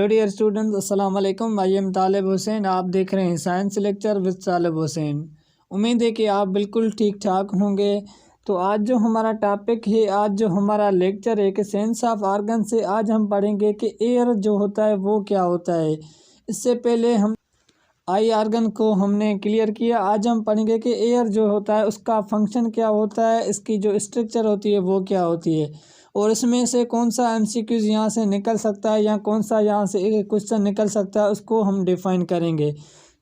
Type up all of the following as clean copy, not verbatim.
Hello dear students, अस्सलाम वालेकुम। I am तालिब हुसैन। आप देख रहे हैं साइंस लेक्चर विद तालिब हुसैन। उम्मीद है कि आप बिल्कुल ठीक ठाक होंगे। तो आज जो हमारा टॉपिक है, आज जो हमारा लेक्चर है कि सेंस ऑफ ऑर्गन से आज हम पढ़ेंगे कि एयर जो होता है वो क्या होता है। इससे पहले हम आई ऑर्गन को हमने क्लियर किया। आज हम पढ़ेंगे कि एयर जो होता है उसका फंक्शन क्या होता है, इसकी जो स्ट्रक्चर होती है वो क्या होती है, और इसमें से कौन सा एमसीक्यूज यहाँ से निकल सकता है या कौन सा यहाँ से एक क्वेश्चन निकल सकता है, उसको हम डिफाइन करेंगे।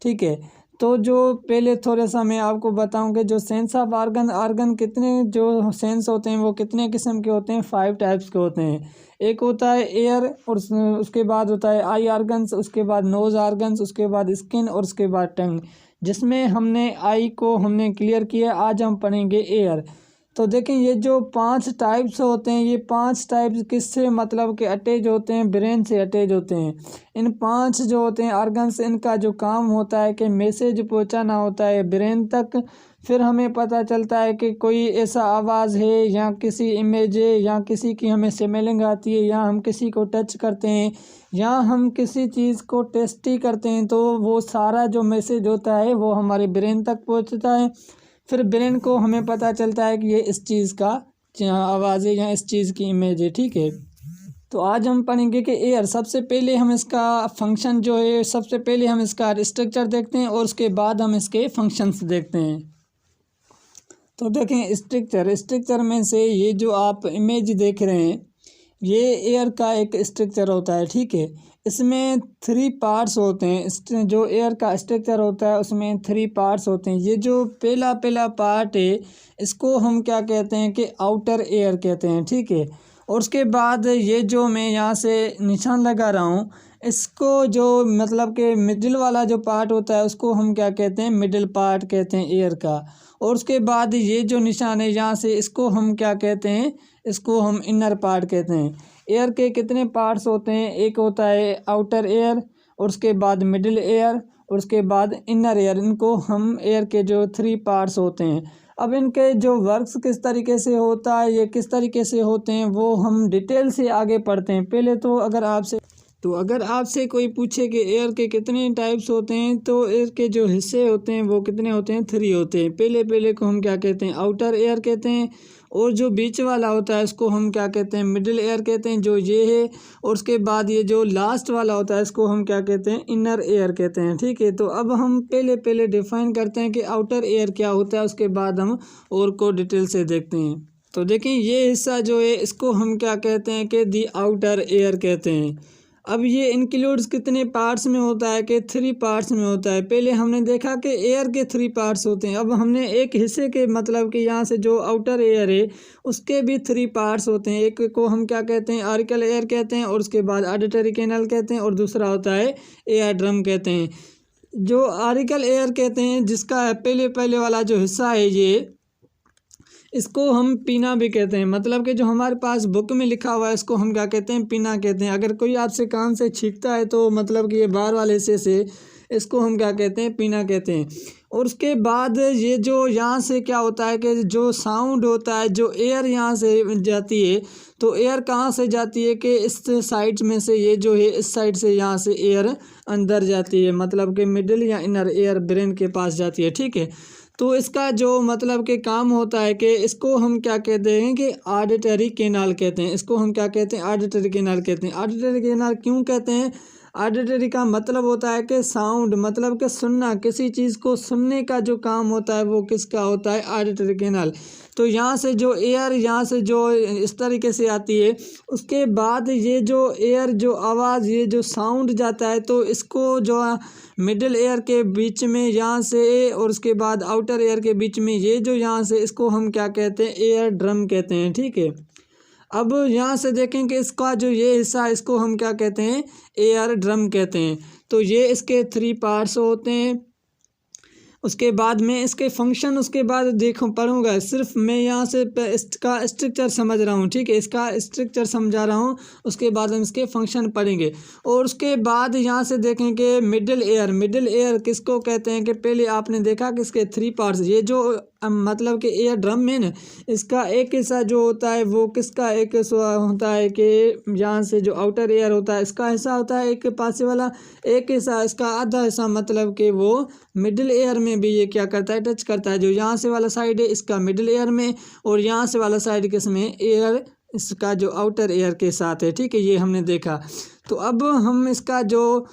ठीक है, तो जो पहले थोड़ा सा मैं आपको बताऊं कि जो सेंस ऑफ ऑर्गन कितने जो सेंस होते हैं वो कितने किस्म के होते हैं। 5 टाइप्स के होते हैं। एक होता है एयर, और उसके बाद होता है आई ऑर्गन्स, उसके बाद नोज ऑर्गन्स, उसके बाद स्किन, और उसके बाद टंग। जिसमें हमने आई को हमने क्लियर किया। आज हम पढ़ेंगे एयर। तो देखें, ये जो 5 टाइप्स होते हैं, ये 5 टाइप्स किससे मतलब कि अटैच होते हैं, ब्रेन से अटैच होते हैं। इन 5 जो होते हैं ऑर्गन्स, इनका जो काम होता है कि मैसेज पहुंचाना होता है ब्रेन तक। फिर हमें पता चलता है कि कोई ऐसा आवाज़ है या किसी इमेज है या किसी की हमें स्मेलिंग आती है या हम किसी को टच करते हैं या हम किसी चीज़ को टेस्टी करते हैं, तो वो सारा जो मैसेज होता है वो हमारे ब्रेन तक पहुंचता है। फिर ब्रेन को हमें पता चलता है कि ये इस चीज़ का आवाज़ है या इस चीज़ की इमेज है। ठीक है, तो आज हम पढ़ेंगे कि एयर। सबसे पहले हम इसका फंक्शन जो है, सबसे पहले हम इसका स्ट्रक्चर देखते हैं और उसके बाद हम इसके फंक्शंस देखते हैं। तो देखें, स्ट्रक्चर में से ये जो आप इमेज देख रहे हैं, ये एयर का एक स्ट्रक्चर होता है। ठीक है, इसमें 3 पार्ट्स होते हैं। जो एयर का स्ट्रक्चर होता है उसमें 3 पार्ट्स होते हैं। ये जो पहला पार्ट है, इसको हम क्या कहते हैं कि आउटर एयर कहते हैं। ठीक है, और उसके बाद ये जो मैं यहाँ से निशान लगा रहा हूँ, इसको जो मतलब कि मिडिल वाला जो पार्ट होता है उसको हम क्या कहते हैं, मिडिल पार्ट कहते हैं एयर का। और उसके बाद ये जो निशान है यहाँ से, इसको हम क्या कहते हैं, इसको हम इनर पार्ट कहते हैं। एयर के कितने पार्ट्स होते हैं, एक होता है आउटर एयर, और उसके बाद मिडिल एयर, और उसके बाद इनर एयर। इनको हम एयर के जो 3 पार्ट्स होते हैं। अब इनके जो वर्क्स किस तरीके से होता है, ये किस तरीके से होते हैं, वो हम डिटेल से आगे पढ़ते हैं। पहले तो अगर आपसे कोई पूछे कि एयर के कितने टाइप्स होते हैं, तो एयर के जो हिस्से होते हैं वो कितने होते हैं, 3 होते हैं। पहले को हम क्या कहते हैं, आउटर एयर कहते हैं, और जो बीच वाला होता है इसको हम क्या कहते हैं, मिडिल एयर कहते हैं, जो ये है। और उसके बाद ये जो लास्ट वाला होता है इसको हम क्या कहते हैं, इनर एयर कहते हैं। ठीक है, तो अब हम पहले डिफाइन करते हैं कि आउटर एयर क्या होता है, उसके बाद हम और को डिटेल से देखते हैं। तो देखें, ये हिस्सा जो है इसको हम क्या कहते हैं कि दी आउटर एयर कहते हैं। अब ये इंक्लूड्स कितने पार्ट्स में होता है कि 3 पार्ट्स में होता है। पहले हमने देखा कि एयर के 3 पार्ट्स होते हैं। अब हमने एक हिस्से के मतलब कि यहाँ से जो आउटर एयर है उसके भी 3 पार्ट्स होते हैं। एक को हम क्या कहते हैं, ऑरिकल एयर कहते हैं, और उसके बाद ऑडिटरी कैनल कहते हैं, और दूसरा होता है एयर ड्रम कहते हैं। जो ऑरिकल एयर कहते हैं, जिसका पहले वाला जो हिस्सा है ये, इसको हम पीना भी कहते हैं। मतलब कि जो हमारे पास बुक में लिखा हुआ है इसको हम क्या कहते हैं, पीना कहते हैं। अगर कोई आपसे कान से छींकता है तो मतलब कि ये बाहर वाले हिस्से से, इसको हम क्या कहते हैं, पीना कहते हैं। और उसके बाद ये जो यहाँ से क्या होता है कि जो साउंड होता है, जो एयर यहाँ से जाती है, तो एयर कहाँ से जाती है कि इस साइड में से, ये जो है इस साइड से यहाँ से एयर अंदर जाती है, मतलब कि मिडिल या इनर एयर ब्रेन के पास जाती है। ठीक है, तो इसका जो मतलब कि काम होता है कि इसको हम क्या कहते हैं कि ऑडिटरी कैनाल कहते हैं। इसको हम क्या कहते हैं, ऑडिटरी कैनाल कहते हैं। ऑडिटरी कैनाल क्यों कहते हैं, ऑडिटरी का मतलब होता है कि साउंड, मतलब कि सुनना, किसी चीज़ को सुनने का जो काम होता है वो किसका होता है, ऑडिटरी कैनाल। तो यहाँ से जो एयर यहाँ से जो इस तरीके से आती है, उसके बाद ये जो एयर जो आवाज़, ये जो साउंड जाता है, तो इसको जो मिडिल एयर के बीच में यहाँ से, और उसके बाद आउटर एयर के बीच में ये जो यहाँ से, इसको हम क्या कहते हैं, एयर ड्रम कहते हैं। ठीक है, अब यहाँ से देखें कि इसका जो ये हिस्सा, इसको हम क्या कहते हैं, एयर ड्रम कहते हैं। तो ये इसके 3 पार्ट्स होते हैं। उसके बाद मैं इसके फंक्शन उसके बाद देखो पढ़ूंगा, सिर्फ मैं यहाँ से इसका स्ट्रक्चर समझ रहा हूँ, ठीक है, इसका स्ट्रक्चर समझा रहा हूँ। उसके बाद हम इसके फंक्शन पढ़ेंगे और उसके बाद यहाँ से देखेंगे मिडिल एयर। मिडिल एयर किसको कहते हैं कि पहले आपने देखा कि इसके 3 पार्ट्स, ये जो मतलब कि एयर ड्रम में ना, इसका एक हिस्सा जो होता है वो किसका एक हिस्सा होता है कि यहाँ से जो आउटर एयर होता है इसका हिस्सा होता है एक पास वाला, एक हिस्सा इसका आधा हिस्सा मतलब कि वो मिडिल एयर में भी ये क्या करता है, टच करता है। जो यहाँ से वाला साइड है इसका मिडिल एयर में, और यहाँ से वाला साइड किस में, एयर इसका जो आउटर एयर के साथ है, ठीक है, ये हमने देखा। तो अब हम इसका जो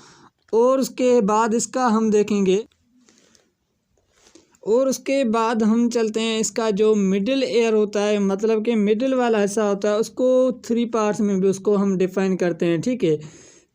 और उसके बाद इसका हम देखेंगे, और उसके बाद हम चलते हैं इसका जो मिडिल एयर होता है मतलब कि मिडिल वाला हिस्सा होता है उसको 3 पार्ट्स में भी उसको हम डिफाइन करते हैं, ठीक है।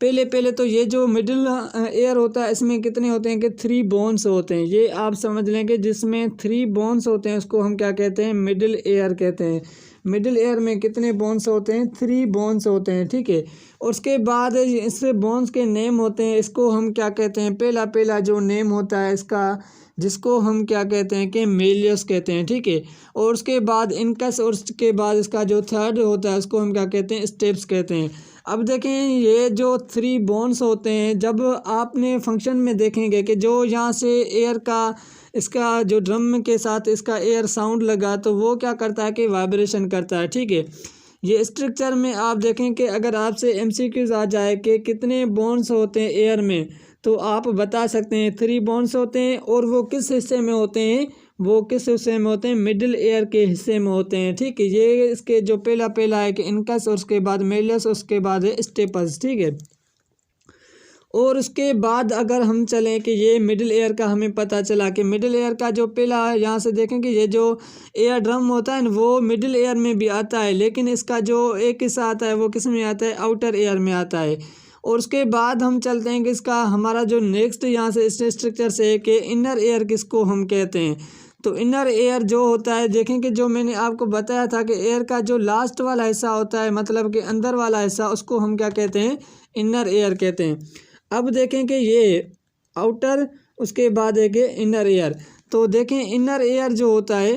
पहले तो ये जो मिडिल एयर होता है इसमें कितने होते हैं कि 3 बोन्स होते हैं, ये आप समझ लेंगे। जिसमें 3 बोन्स होते हैं उसको हम क्या कहते हैं, मिडिल एयर कहते हैं। मिडिल एयर में कितने बोन्स होते हैं, 3 बोन्स होते हैं, ठीक है। और उसके बाद इससे बोन्स के नेम होते हैं, इसको हम क्या कहते हैं, पहला जो नेम होता है इसका, जिसको हम क्या कहते हैं कि मेलियस कहते हैं, ठीक है। और उसके बाद इनकस, और उसके बाद इसका जो थर्ड होता है उसको हम क्या कहते हैं, स्टेप्स कहते हैं। अब देखें ये जो 3 बोन्स होते हैं, जब आपने फंक्शन में देखेंगे कि जो यहाँ से एयर का इसका जो ड्रम के साथ इसका एयर साउंड लगा तो वो क्या करता है कि वाइब्रेशन करता है, ठीक है। ये स्ट्रक्चर में आप देखें कि अगर आपसे MCQs आ जाए कि कितने बोन्स होते हैं एयर में, तो आप बता सकते हैं 3 बोन्स होते हैं। और वो किस हिस्से में होते हैं, वो किस हिस्से में होते हैं, मिडिल एयर के हिस्से में होते हैं, ठीक है। ये इसके जो पहला है कि इनकस, और उसके बाद मेलियस, उसके बाद है स्टेपस, ठीक है। और उसके बाद अगर हम चलें कि ये मिडिल एयर का हमें पता चला कि मिडिल एयर का जो पहला है, यहाँ से देखें कि ये जो एयर ड्रम होता है ना वो मिडिल एयर में भी आता है, लेकिन इसका जो एक हिस्सा आता है वो किस में आता है, आउटर एयर में आता है। और उसके बाद हम चलते हैं कि इसका हमारा जो नेक्स्ट यहाँ से इस स्ट्रक्चर से है कि इनर एयर किसको हम कहते हैं। तो इनर एयर जो होता है, देखें कि जो मैंने आपको बताया था कि एयर का जो लास्ट वाला हिस्सा होता है मतलब कि अंदर वाला हिस्सा, उसको हम क्या कहते हैं, इनर एयर कहते हैं। अब देखें कि ये आउटर, उसके बाद है कि इनर एयर। तो देखें इनर एयर जो होता है,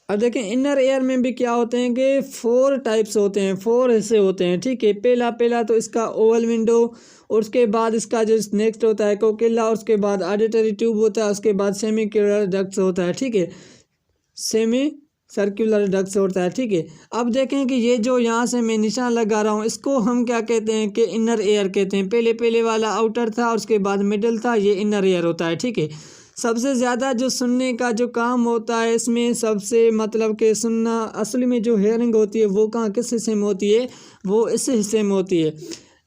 अब देखें इनर एयर में भी क्या होते हैं कि 4 टाइप्स होते हैं, 4 हिस्से होते हैं, ठीक है। पहला तो इसका ओवल विंडो, और उसके बाद इसका जो नेक्स्ट होता है कोकिला, और उसके बाद ऑडिटरी ट्यूब होता है, उसके बाद सेमिक्युलर डक्ट्स होता है, ठीक है, सेमी सर्कुलर डक्ट्स होता है, ठीक है। अब देखें कि ये जो यहाँ से मैं निशान लगा रहा हूँ इसको हम क्या कहते हैं कि इनर एयर कहते हैं। पहले वाला आउटर था, और उसके बाद मिडिल था, ये इनर एयर होता है, ठीक है। सबसे ज़्यादा जो सुनने का जो काम होता है इसमें, सबसे मतलब कि सुनना असली में जो हेयरिंग होती है वो कहाँ किस हिस्से में होती है, वो इस हिस्से में होती है।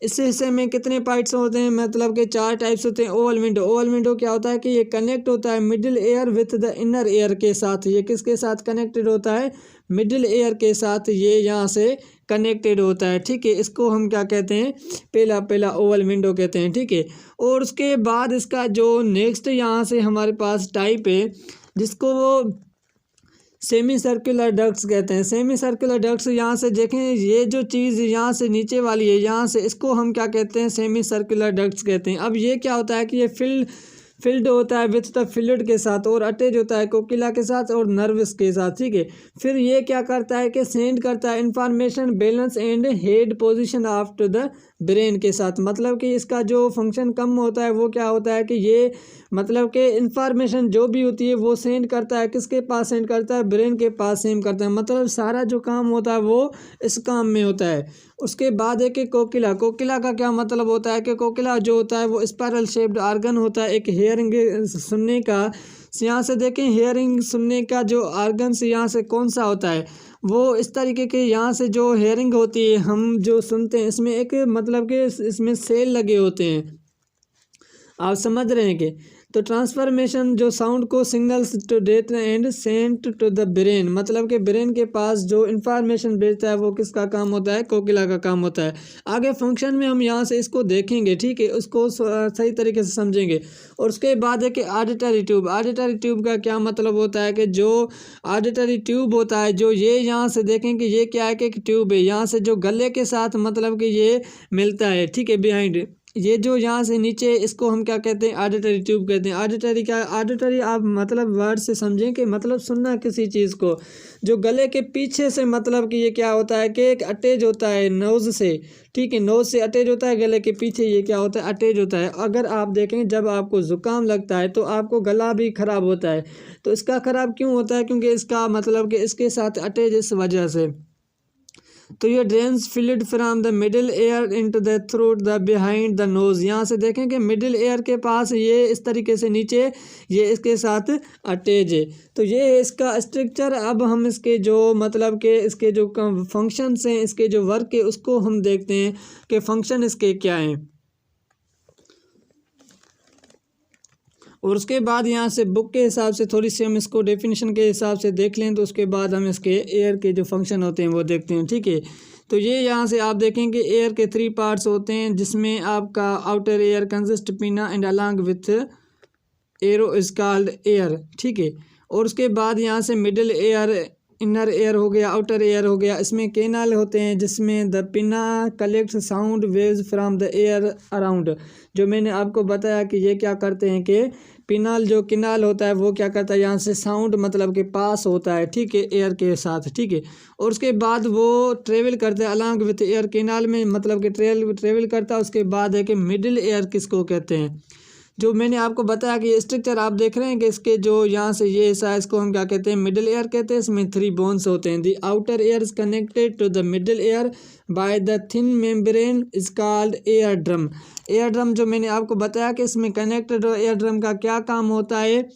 इस हिस्से में कितने पार्ट्स होते हैं, मतलब कि 4 टाइप्स होते हैं। ओवल विंडो, ओवल विंडो क्या होता है कि ये कनेक्ट होता है middle air with the inner air के साथ। ये किसके साथ कनेक्टेड होता है, मिडिल एयर के साथ, ये यहाँ से कनेक्टेड होता है, ठीक है। इसको हम क्या कहते हैं, पहला ओवल विंडो कहते हैं, ठीक है। और उसके बाद इसका जो नेक्स्ट यहाँ से हमारे पास टाइप है जिसको वो सेमी सर्कुलर डक्ट्स कहते हैं। सेमी सर्कुलर डक्ट्स, यहाँ से देखें ये जो चीज़ यहाँ से नीचे वाली है, यहाँ से इसको हम क्या कहते हैं, सेमी सर्कुलर डक्ट्स कहते हैं। अब ये क्या होता है कि ये फिल्ड होता है विथ द फ्लूइड के साथ, और अटैच होता है कोकिला के साथ और नर्व्स के साथ, ठीक है। फिर ये क्या करता है कि सेंड करता है information balance and head position of to the brain के साथ। मतलब कि इसका जो फंक्शन कम होता है वो क्या होता है कि ये मतलब कि इंफॉर्मेशन जो भी होती है वो सेंड करता है, किसके पास सेंड करता है, ब्रेन के पास सेंड करता है। मतलब सारा जो काम होता है वो इस काम में होता है। उसके बाद है कि कोकिला, कोकिला का क्या मतलब होता है कि कोकिला जो होता है वो स्पाइरल शेप्ड ऑर्गन होता है, एक हेयरिंग सुनने का। यहाँ से देखें हेयरिंग सुनने का जो ऑर्गन से यहाँ से कौन सा होता है, वो इस तरीके के यहाँ से जो हेयरिंग होती है हम जो सुनते हैं इसमें एक मतलब कि इसमें सेल लगे होते हैं, आप समझ रहे हैं कि। तो ट्रांसफॉर्मेशन जो साउंड को signals to date and sent to the brain, मतलब कि ब्रेन के पास जो इन्फॉर्मेशन भेजता है वो किसका काम होता है, कोकिला का काम होता है। आगे फंक्शन में हम यहाँ से इसको देखेंगे, ठीक है, उसको सही तरीके से समझेंगे। और उसके बाद है कि ऑडिटरी ट्यूब, ऑडिटरी ट्यूब का क्या मतलब होता है कि जो ऑडिटरी ट्यूब होता है, जो ये यहाँ से देखें कि ये क्या है कि ट्यूब है, यहाँ से जो गले के साथ मतलब कि ये मिलता है, ठीक है, बिहाइंड ये जो यहाँ से नीचे इसको हम क्या कहते हैं, ऑडिटरी ट्यूब कहते हैं। ऑडिटरी क्या, ऑडिटरी आप मतलब वर्ड से समझें कि मतलब सुनना किसी चीज़ को, जो गले के पीछे से मतलब कि ये क्या होता है कि एक अटैच होता है नोज़ से, ठीक है, नोज़ से अटैच होता है, गले के पीछे ये क्या होता है, अटैच होता है। अगर आप देखें जब आपको ज़ुकाम लगता है तो आपको गला भी ख़राब होता है, तो इसका ख़राब क्यों होता है, क्योंकि इसका मतलब कि इसके साथ अटैच इस वजह से। तो ये drains fluid from the middle ear into the throat the behind the nose. यहाँ से देखें कि मिडिल एयर के पास ये इस तरीके से नीचे ये इसके साथ अटैच है। तो ये है इसका स्ट्रक्चर। अब हम इसके जो मतलब के इसके जो फंक्शंस हैं, इसके जो वर्क है, उसको हम देखते हैं कि फंक्शन इसके क्या हैं। और उसके बाद यहाँ से बुक के हिसाब से थोड़ी सी हम इसको डेफिनेशन के हिसाब से देख लें, तो उसके बाद हम इसके एयर के जो फंक्शन होते हैं वो देखते हैं, ठीक है। तो ये यहाँ से आप देखें कि एयर के 3 पार्ट्स होते हैं, जिसमें आपका आउटर एयर कंसिस्ट पिना and along with arrow is called air, ठीक है। और उसके बाद यहाँ से मिडिल एयर, इनर एयर हो गया, आउटर एयर हो गया, इसमें कैनाल होते हैं जिसमें द पिना collect sound waves from the air around. जो मैंने आपको बताया कि ये क्या करते हैं कि पिनाल जो किनाल होता है वो क्या करता है, यहाँ से साउंड मतलब के पास होता है, ठीक है, एयर के साथ, ठीक है। और उसके बाद वो ट्रेवल करता है अलॉन्ग विथ एयर, कैनाल में मतलब कि ट्रेवल करता है। उसके बाद है कि मिडिल एयर किसको कहते हैं, जो मैंने आपको बताया कि ये स्ट्रक्चर आप देख रहे हैं कि इसके जो यहाँ से ये हिस्सा है इसको हम क्या कहते हैं, मिडिल एयर कहते हैं। इसमें 3 बोन्स होते हैं। The outer ear is connected to the middle ear by the thin membrane is called ear drum. Ear drum जो मैंने आपको बताया कि इसमें कनेक्टेड एयर ड्रम का क्या काम होता है,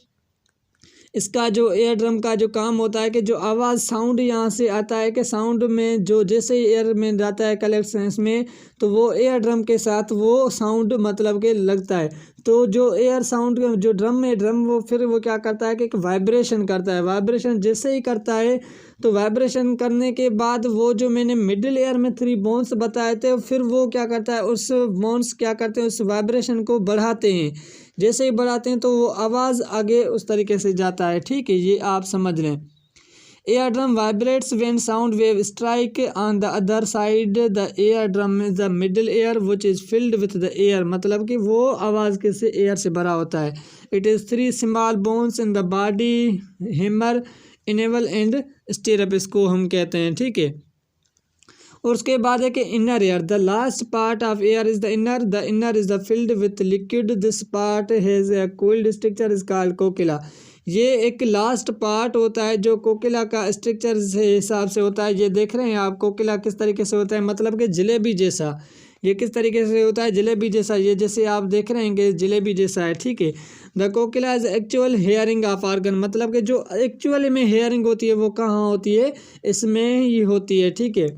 इसका जो एयर ड्रम का जो काम होता है कि जो आवाज़ साउंड यहाँ से आता है कि साउंड में जो जैसे ही एयर में जाता है कलेक्शंस में, तो वो एयर ड्रम के साथ वो साउंड मतलब के लगता है। तो जो एयर साउंड जो ड्रम में ड्रम वो फिर वो क्या करता है कि एक वाइब्रेशन करता है। वाइब्रेशन जैसे ही करता है तो वाइब्रेशन करने के बाद वो जो मैंने मिडिल एयर में 3 बोन्स बताए थे, फिर वो क्या करता है, उस बोन्स क्या करते हैं, उस वाइब्रेशन को बढ़ाते हैं। जैसे ही बढ़ाते हैं तो वो आवाज़ आगे उस तरीके से जाता है, ठीक है, ये आप समझ लें। Air drum vibrates when sound wave strike on the other side the air drum is the middle air which is filled with the air, मतलब कि वो आवाज़ किससे, एयर से भरा होता है। It is 3 small bones in the body, hammer, anvil and stirrup, इसको हम कहते हैं, ठीक है। और उसके बाद है कि inner ear, the last part of ear is the inner is the filled with liquid, this part has a coiled structure is called cochlea. ये एक लास्ट पार्ट होता है जो कोकिला का स्ट्रक्चर से हिसाब से होता है। ये देख रहे हैं आप कोकिला किस तरीके से होता है, मतलब कि जलेबी जैसा। ये किस तरीके से होता है, जलेबी जैसा, ये जैसे आप देख रहे हैं कि जलेबी जैसा है, ठीक है। The Kokila is actual hearing of organ, मतलब कि जो एक्चुअली में हेयरिंग होती है वो कहाँ होती है, इसमें ही होती है, ठीक है।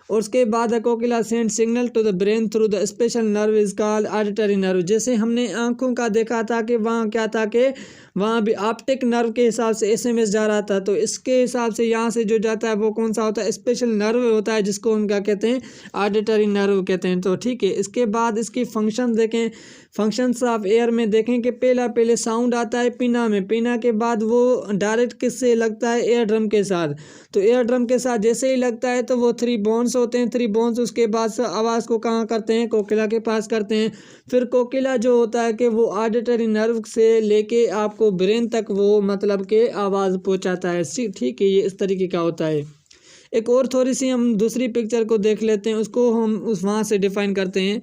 और उसके बाद cochlea send signal to the brain through the special nerve is called auditory nerve. जैसे हमने आंखों का देखा था कि वहाँ क्या था कि वहाँ भी ऑप्टिक नर्व के हिसाब से SMS जा रहा था, तो इसके हिसाब से यहाँ से जो जाता है वो कौन सा होता है, स्पेशल नर्व होता है, जिसको हम क्या कहते हैं, ऑडिटरी नर्व कहते हैं। तो ठीक है, इसके बाद इसकी फंक्शन देखें, फंक्शंस ऑफ एयर में देखें कि पहले साउंड आता है पिना में, पिना के बाद वो डायरेक्ट किससे लगता है, एयर ड्रम के साथ। तो एयर ड्रम के साथ जैसे ही लगता है तो वो 3 बोन्स होते हैं, 3 बोन्स उसके बाद से आवाज़ को कहाँ करते हैं, कोकिला के पास करते हैं। फिर कोकिला जो होता है कि वो ऑडिटरी नर्व से लेके आपको ब्रेन तक वो मतलब कि आवाज़ पहुँचाता है, ठीक है। ये इस तरीके का होता है। एक और थोड़ी सी हम दूसरी पिक्चर को देख लेते हैं, उसको हम उस वहाँ से डिफाइन करते हैं।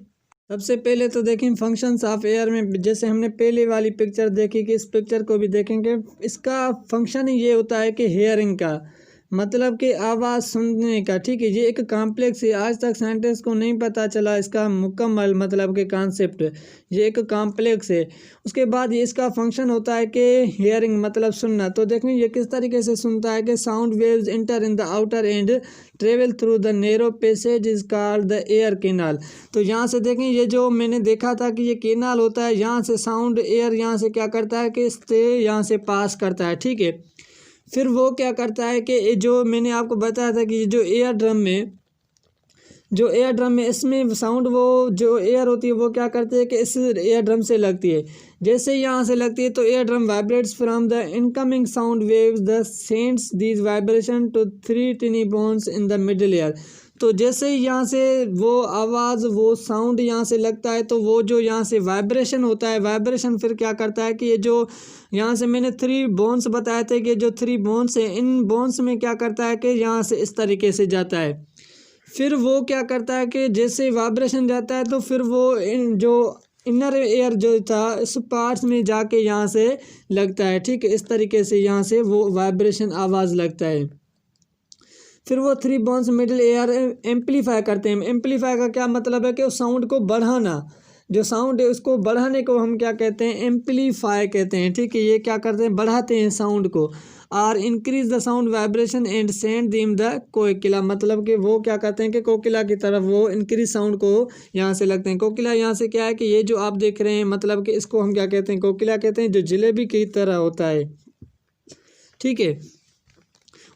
सबसे पहले तो देखें फंक्शंस ऑफ एयर में, जैसे हमने पहले वाली पिक्चर देखी कि इस पिक्चर को भी देखेंगे। इसका फंक्शन ये होता है कि हेयरिंग का, मतलब कि आवाज़ सुनने का, ठीक है। ये एक कॉम्प्लेक्स है, आज तक साइंटिस्ट को नहीं पता चला इसका मुकम्मल मतलब कि कॉन्सेप्ट, ये एक कॉम्प्लेक्स है। उसके बाद ये इसका फंक्शन होता है कि हेयरिंग मतलब सुनना। तो देखें ये किस तरीके से सुनता है कि sound waves enter in the outer and travel through the narrow passage is called the air canal. तो यहाँ से देखें, ये जो मैंने देखा था कि ये कैनाल होता है, यहाँ से साउंड एयर यहाँ से क्या करता है कि इससे यहाँ से पास करता है, ठीक है। फिर वो क्या करता है कि जो मैंने आपको बताया था कि जो एयर ड्रम में इसमें साउंड वो जो एयर होती है वो क्या करती है कि इस एयर ड्रम से लगती है। जैसे यहाँ से लगती है तो ear drum vibrates from the incoming sound waves the sends these vibration to 3 tiny bones in the middle ear. तो जैसे ही यहाँ से वो आवाज़ वो साउंड यहाँ से लगता है तो वो जो यहाँ से वाइब्रेशन होता है, वाइब्रेशन फिर क्या करता है कि ये जो यहाँ से मैंने 3 बोन्स बताए थे कि जो 3 बोन्स हैं, इन बोन्स में क्या करता है कि यहाँ से इस तरीके से जाता है। फिर वो क्या करता है कि जैसे वाइब्रेशन जाता है तो फिर वो इन जो इनर एयर जो था इस पार्ट्स में जाके यहाँ से लगता है, ठीक है। इस तरीके से यहाँ से वो वाइब्रेशन आवाज़ लगता है। फिर वो 3 बोन्स मिडिल एयर एम्पलीफाई करते हैं। एम्पलीफाई का क्या मतलब है कि उस साउंड को बढ़ाना, जो साउंड है उसको बढ़ाने को हम क्या कहते हैं, एम्पलीफाई कहते हैं, ठीक है। ये क्या करते हैं, बढ़ाते हैं साउंड को। और increase the sound vibration and send them the cochlea, मतलब कि वो क्या करते हैं कि कोकिला की तरफ वो इंक्रीज साउंड को यहाँ से लगते हैं। कोकिला यहाँ से क्या है कि ये जो आप देख रहे हैं, मतलब कि इसको हम क्या कहते हैं, कोकिला कहते हैं, जो जलेबी की तरह होता है, ठीक है।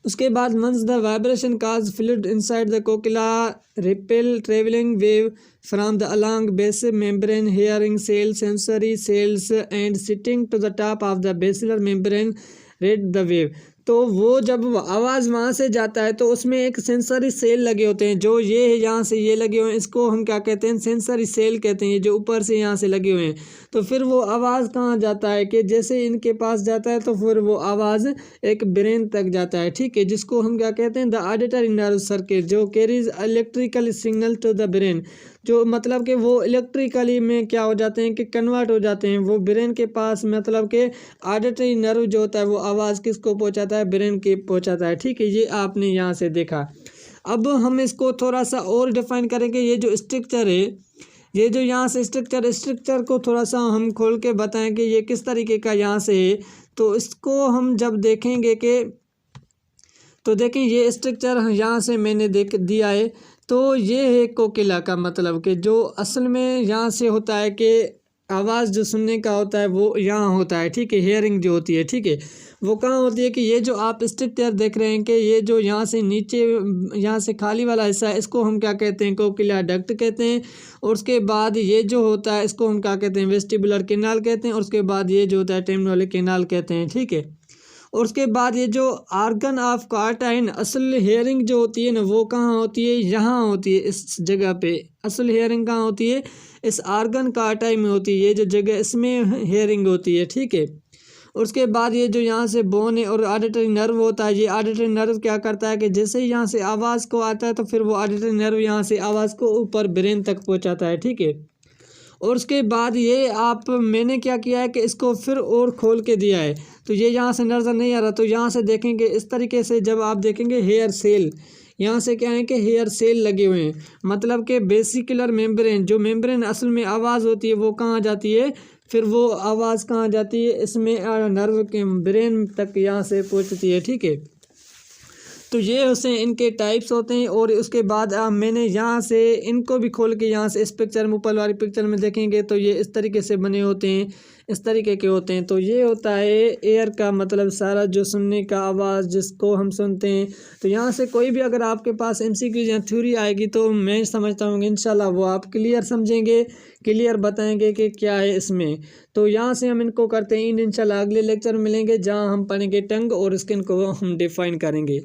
उसके बाद once the vibration cause fluid inside the cochlea ripple travelling wave from the along basil membrane hearing cell sensory cells and sitting to the top of the basilar membrane ride the wave. तो वो जब आवाज़ वहाँ से जाता है तो उसमें एक सेंसरी सेल लगे होते हैं, जो ये है यहाँ से ये लगे हुए हैं, इसको हम क्या कहते हैं, सेंसरी सेल कहते हैं, ये जो ऊपर से यहाँ से लगे हुए हैं। तो फिर वो आवाज़ कहाँ जाता है कि जैसे इनके पास जाता है तो फिर वो आवाज़ एक ब्रेन तक जाता है, ठीक है, जिसको हम क्या कहते हैं, द ऑडिटरी नर्व सर्किट जो carries electrical signal to the brain, जो मतलब कि वो इलेक्ट्रिकली में क्या हो जाते हैं कि कन्वर्ट हो जाते हैं वो ब्रेन के पास, मतलब कि ऑडिटरी नर्व जो होता है वो आवाज़ किसको पहुंचाता है, ब्रेन के पहुंचाता है, ठीक है। ये आपने यहाँ से देखा। अब हम इसको थोड़ा सा और डिफाइन करेंगे। ये जो स्ट्रक्चर है, ये जो यहाँ से स्ट्रक्चर को थोड़ा सा हम खोल के बताएं कि ये किस तरीके का यहाँ से है। तो इसको हम जब देखेंगे कि तो देखें ये स्ट्रक्चर यहाँ से मैंने देख दिया है। तो ये है कोकिला का, मतलब कि जो असल में यहाँ से होता है कि आवाज़ जो सुनने का होता है वो यहाँ होता है, ठीक है। हेयरिंग जो होती है, ठीक है, वो कहाँ होती है कि ये जो आप स्ट्रक्चर देख रहे हैं कि ये जो यहाँ से नीचे यहाँ से खाली वाला हिस्सा है, इसको हम क्या कहते हैं, कोकिला डक्ट कहते हैं। और उसके बाद ये जो होता है इसको हम क्या कहते हैं, वेस्टिबुलर कैनाल कहते हैं। और उसके बाद ये जो होता है टेम्पोरल कैनाल कहते हैं, ठीक है। और उसके बाद ये जो आर्गन ऑफ कार्टाइन, असल हेयरिंग जो होती है ना वो कहाँ होती है, यहाँ होती है, इस जगह पे असल हेयरिंग कहाँ होती है, इस आर्गन कार्टाई में होती है, ये जो जगह इसमें हेयरिंग होती है, ठीक है। और उसके बाद ये जो यहाँ से बोन है और ऑडिटरी नर्व होता है, ये ऑडिटरी नर्व क्या करता है कि जैसे ही यहाँ से आवाज़ को आता है तो फिर वो ऑडिटरी नर्व यहाँ से आवाज़ को ऊपर ब्रेन तक पहुँचाता है, ठीक है। और उसके बाद ये आप मैंने क्या किया है कि इसको फिर और खोल के दिया है। तो ये यहाँ से नज़र नहीं आ रहा, तो यहाँ से देखेंगे इस तरीके से, जब आप देखेंगे हेयर सेल, यहाँ से क्या है कि हेयर सेल लगे हुए हैं, मतलब कि बेसिकुलर मेम्ब्रेन, जो मेम्ब्रेन असल में आवाज़ होती है वो कहाँ जाती है, फिर वो आवाज़ कहाँ जाती है, इसमें नर्व के ब्रेन तक यहाँ से पहुँचती है, ठीक है। तो ये उसे इनके टाइप्स होते हैं। और उसके बाद मैंने यहाँ से इनको भी खोल के यहाँ से इस पिक्चर में, ऊपर वाली पिक्चर में देखेंगे तो ये इस तरीके से बने होते हैं, इस तरीके के होते हैं। तो ये होता है एयर का, मतलब सारा जो सुनने का आवाज़ जिसको हम सुनते हैं। तो यहाँ से कोई भी अगर आपके पास MCQ या थ्योरी आएगी तो मैं समझता हूँ इंशाल्लाह वो आप क्लियर समझेंगे, क्लियर बताएंगे कि क्या है इसमें। तो यहाँ से हम इनको करते हैं इंशाल्लाह अगले लेक्चर में मिलेंगे, जहाँ हम पढ़ेंगे टंग और स्किन को हम डिफाइन करेंगे।